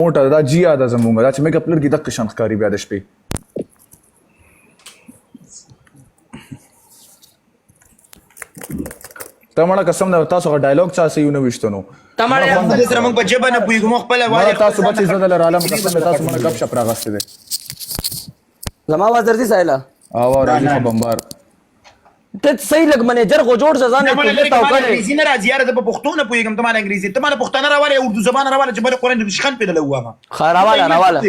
موټه دا جیا ده زمونږ دا چې میک اپ لرګي دغه شان ښکاري بیا د شپې ته مړه قسم ده تاسو غا ډایلوګ چا سې یو نه وشتنو تمړه سره موږ په جبه نه پویګو مخ په مړه تاسو بچی زده لر عالم قسم ده تاسو مړه غب شپ راغسته ده زما आवाज درځي سایلا او راځي په بمبار ته صحیح لګ منیجر خو جوړ ځان نه کوي تا وکړي انګریزي نه راځي یاره د پښتو نه پویګم ته مال انګریزي ته مال پښتانه راواله اردو زبان راواله چې بل قرآن د شخن په لوامه خراواله راواله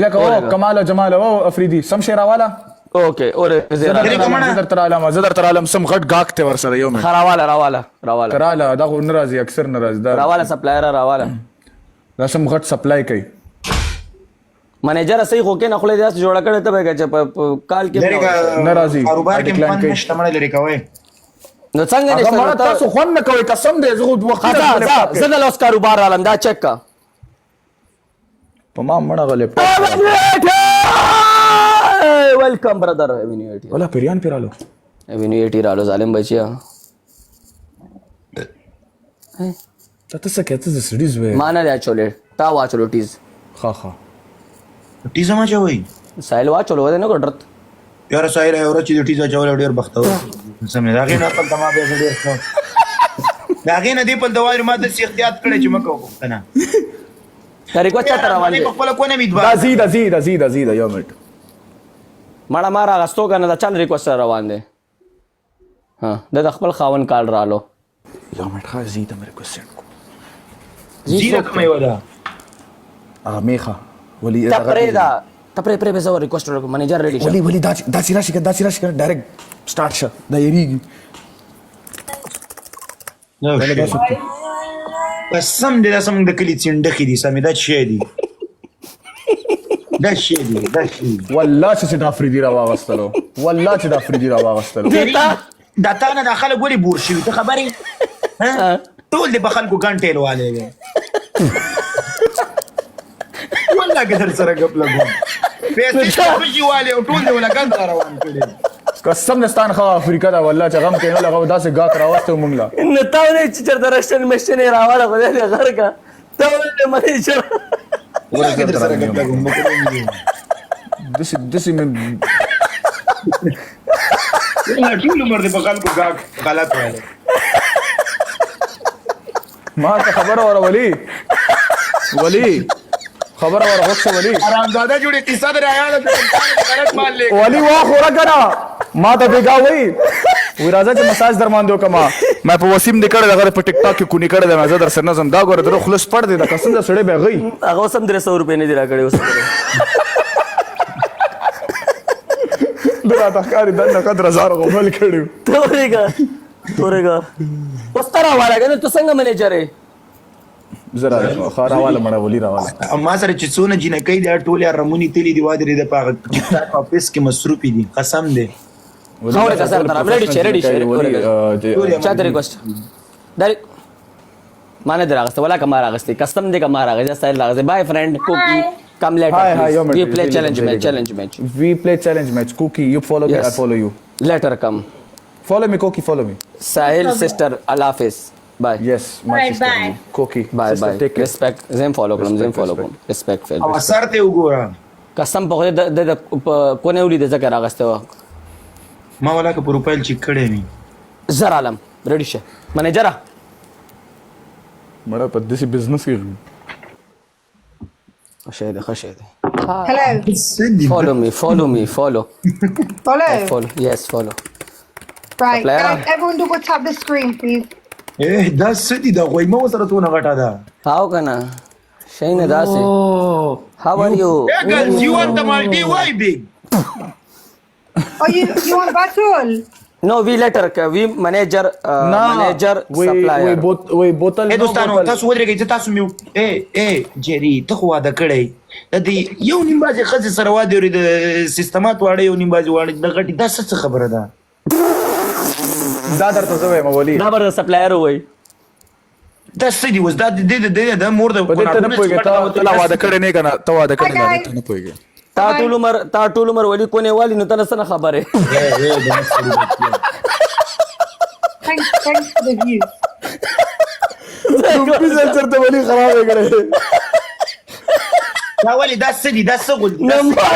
الک او کمال او جمال او افریدي سم شي راواله اوکے اور زدر تر عالم سم غټ گاک ته ور سره یو خراواله راواله تراله دا خو ناراضي اکثر ناراضي دا راواله سپلایر راواله دا سم غټ سپلای کوي منیجر صحیح خو کې نه خلې داس جوړ کړي ته به چې کال کې ناراضي کاروبار کې فن نشته مړ لري کوي نو څنګه هغه مړه نشته تاسو خون نه کوي قسم دې زه وخت زه د لاس کاروبار عالم دا چیک کا په ما مړه غلې ویلکم برادر ایونیټی ولا پیران پیرالو ایونیټی رالو ظالم بچیا تاسو کې تاسو سړیز وې معنا دی چولې تا واچلو ټیز خا ټیزه ما چوي سایل واچلو ودې نه ګډرت یاره سایل اور چې ټیزه چول ډیر بختو سمې دا غي نه خپل تما به ډیر ښه دا غي نه دی په دوای ما د احتیاط کړی چې مکو کنه طریقو چا تر روان دي خپل کو نه میدوا دا زید یو منټ مړه مارا غستو کنه دا چل ریکوست روان دي ها د خپل خاون کال رالو یو منټ خا زید مې ریکوست کو زیره کومه ودا هغه میخه ولی تپره به زو ریکوست ورکو منیجر ریډي شه ولی دا چې راشي ډایرکټ سٹارټ شه دا یریږي قسم دې سم د کلی څنډه دي سمې دا شي دي دا شي والله چې دا فریدي را واغستلو دا تا نه داخله ګوري بور شي ته خبرې ټول دې بخلکو ګنټې لواله والله ګذر سره غپ لګو پیسې خوشي والے او ټول دې ولا ګند روان کړي قسم نستان خو افریقا دا والله چې غم کینو لغو داسې غاک راوسته مونږ لا نه تا نه چې چرته رشتن مشتنه راواله خو دې غر کا ته ولې منیجر ګذر سره غپ لګو دسی من ټول عمر دې بخلکو غاک غلط وایي ما ته خبر اور ولی خبر اور وخت ولی حرامزاده جوړه قصه در آیا له غلط مان لے ولی وا خورا کرا ما ته بیگا وای وی راځه چې مساج درماندو کما ما په وسیم نکړه دغه په ټیک ټاک کې کو نکړه د مزه در سره نظم دا ګوره درو خلص پړ دی دا قسم د سړې به غي هغه سم 300 روپے نه دی راکړي اوس دا تخکاری دنه قدر 1000 غوبل کړو تورېګا اوس تر والا کنه تو څنګه منیجر یې زرا خارا والا مړه ولی راواله ما سره چې څونه جنکې دا ټول رمونی تلی دی وادرې د پاغه چې اپس کې مصروفي دي قسم دې خاور کا سر تر ریډي شه چا ریکوست دای مانه دراغسته ولا کمار اغسته کسٹم دې کمار اغه سایل لاغه بای فرند کوکی کم لیټر وی پلی چیلنج میچ کوکی یو فالو می آئی فالو یو لیٹر کم فالو می کوکی فالو می ساحل سسٹر اللہ حافظ بای یس ماي سسٹر کوکی بای ریسپیکټ زم فالو کوم ریسپیکټ فیل او سر ته وګوره قسم په د کونه ولې د ذکر اغسته ما ولا که پروفایل چیک کړی نی زر عالم ریډي شه منیجر مړه په دې بزنس کې خشه ده Hello. follow me Follow? yes follow Right. Player. Guys, everyone double tap the screen, please. دا سدي دا وای ما سره تونه غټه ده how kana shayna dase how are you hey guys you want the multi why big Oh, you want battle? no we letter we manager supplier وی بوتل اے دوستانو تاسو ودرېږئ چې تاسو میو اے جری ته خو واده کړی د دې یو نیم بازي ښځې سره واده لري د سیستمات واړه یو نیم بازي واړه د غټي دا څه خبره ده دا درته زه وایم ولی دا بر سپلایر وای دا څه دی وس دا د مور د په دې ته نه پوهېږې ته لا واده کړی نه که نه ته واده کړی نه ته نه پوهېږې تا ټول عمر ولی کونه والی نو تنه څه خبره Thanks for the views. چرته ولی خراب کړی يا ولد ده السدي ده السجل Number